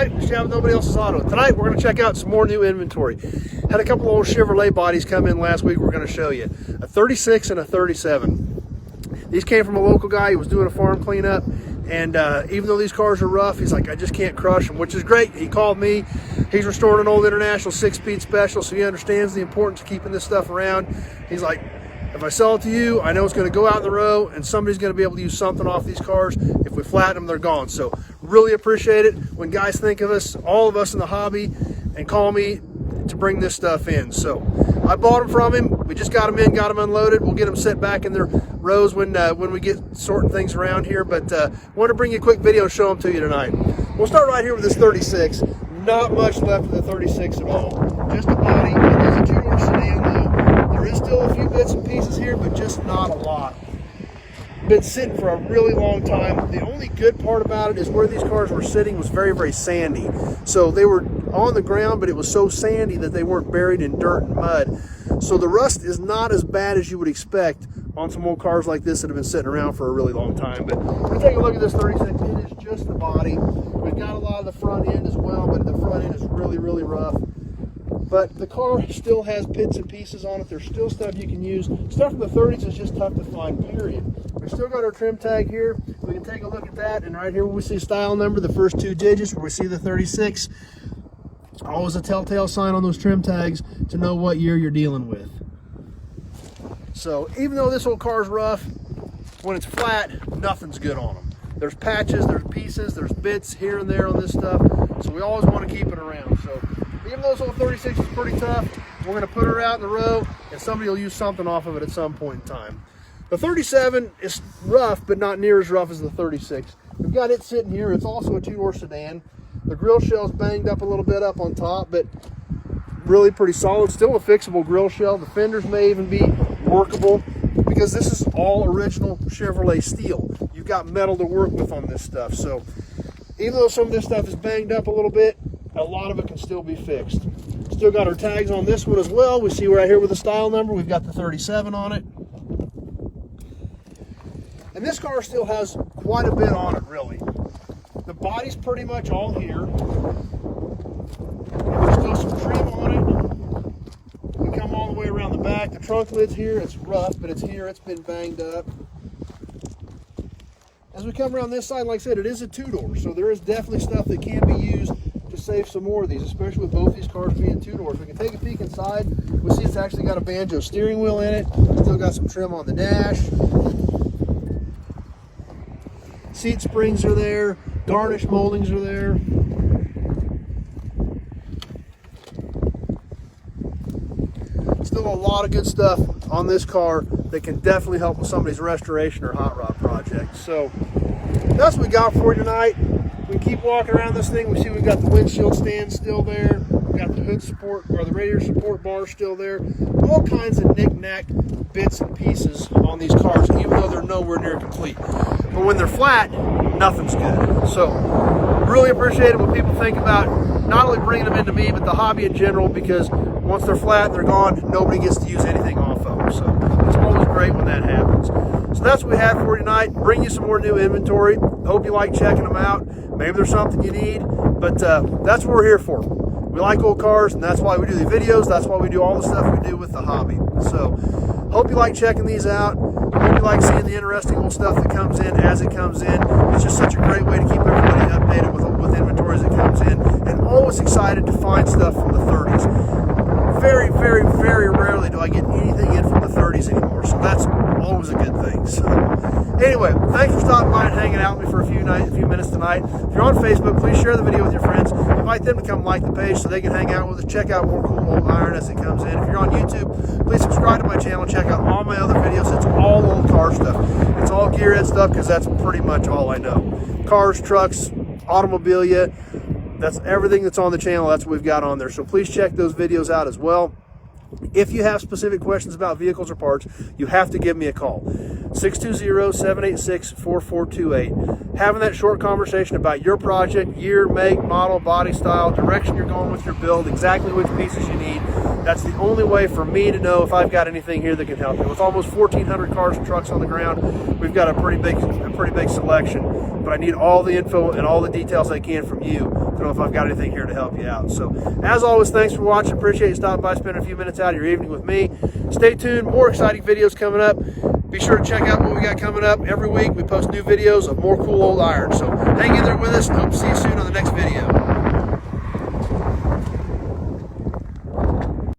night, just have nobody else's auto. Tonight, we're going to check out some more new inventory. Had a couple of old Chevrolet bodies come in last week we're going to show you. A 36 and a 37. These came from a local guy. He was doing a farm cleanup. And even though these cars are rough, he's like, I just can't crush them, which is great. He called me. He's restoring an old International 6-speed special, so he understands the importance of keeping this stuff around. He's like, if I sell it to you, I know it's going to go out in the road, and somebody's going to be able to use something off these cars. If we flatten them, they're gone. So really appreciate it when guys think of us, all of us in the hobby, and call me to bring this stuff in. So I bought them from him. We just got them in, got them unloaded. We'll get them set back in their rows when we get sorting things around here. But want to bring you a quick video and show them to you tonight. We'll start right here with this 36. Not much left of the 36 at all. Just a body. It is a two-door sedan though. There is still a few bits and pieces here, but just not a lot. Been sitting for a really long time. The only good part about it is where these cars were sitting was very, very sandy. So they were on the ground, but it was so sandy that they weren't buried in dirt and mud. So the rust is not as bad as you would expect on some old cars like this that have been sitting around for a really long time. But let's take a look at this 36. It is just the body. We've got a lot of the front end as well, but the front end is really, really rough. But the car still has bits and pieces on it. There's still stuff you can use. Stuff from the 30s is just tough to find, period. We've still got our trim tag here. We can take a look at that. And right here where we see style number, the first two digits where we see the 36. Always a telltale sign on those trim tags to know what year you're dealing with. So even though this old car's rough, when it's flat, nothing's good on them. There's patches, there's pieces, there's bits here and there on this stuff. So we always want to keep it around. So even though this old 36 is pretty tough, we're going to put her out in the row and somebody will use something off of it at some point in time. The 37 is rough, but not near as rough as the 36. We've got it sitting here. It's also a two-door sedan. The grill shell's banged up a little bit up on top, but really pretty solid. Still a fixable grill shell. The fenders may even be workable because this is all original Chevrolet steel. You've got metal to work with on this stuff. So even though some of this stuff is banged up a little bit, a lot of it can still be fixed. Still got our tags on this one as well. We see right here with the style number, we've got the 37 on it. And this car still has quite a bit on it, really. The body's pretty much all here. There's still some trim on it. We come all the way around the back. The trunk lid's here. It's rough, but it's here. It's been banged up. As we come around this side, like I said, it is a two-door, so there is definitely stuff that can be used to save some more of these, especially with both these cars being two-doors. We can take a peek inside. We'll see it's actually got a banjo steering wheel in it. Still got some trim on the dash. Seat springs are there. Garnish moldings are there. Still a lot of good stuff on this car that can definitely help with somebody's restoration or hot rod project. So that's what we got for you tonight. We keep walking around this thing. We see we've got the windshield stand still there. We've got the hood support or the radiator support bar still there. All kinds of knick-knack bits and pieces on these cars, even though they're nowhere near complete. But when they're flat, nothing's good. So really appreciate it when people think about not only bringing them into me, but the hobby in general, because once they're flat and they're gone, nobody gets to use anything off of them. So it's always great when that happens. So that's what we have for you tonight. Bring you some more new inventory. Hope you like checking them out. Maybe there's something you need, but that's what we're here for. We like old cars, and that's why we do the videos. That's why we do all the stuff we do with the hobby. So hope you like checking these out. Hope you like seeing the interesting old stuff that comes in as it comes in. It's just such a great way to keep everybody updated with inventory as it comes in, and always excited to find stuff from the 30s. Very, very, very rarely do I get anything in from the 30s anymore, so that's always a good thing. So anyway, thanks for stopping by and hanging out with me for a few minutes tonight. If you're on Facebook, please share the video with your friends. Invite them to come like the page so they can hang out with us, check out more cool old iron as it comes in. If you're on YouTube, please subscribe to my channel, check out all my other videos. It's all old car stuff. It's all gearhead stuff because that's pretty much all I know. Cars, trucks, automobilia, that's everything that's on the channel. That's what we've got on there. So please check those videos out as well. If you have specific questions about vehicles or parts, you have to give me a call. 620-786-4428. Having that short conversation about your project, year, make, model, body style, direction you're going with your build, exactly which pieces you need. That's the only way for me to know if I've got anything here that can help you. With almost 1,400 cars and trucks on the ground, we've got a pretty big selection. But I need all the info and all the details I can from you to know if I've got anything here to help you out. So, as always, thanks for watching. Appreciate you stopping by, spending a few minutes out of your evening with me. Stay tuned. More exciting videos coming up. Be sure to check out what we got coming up. Every week we post new videos of more cool old irons. So hang in there with us, and hope to see you soon on the next video.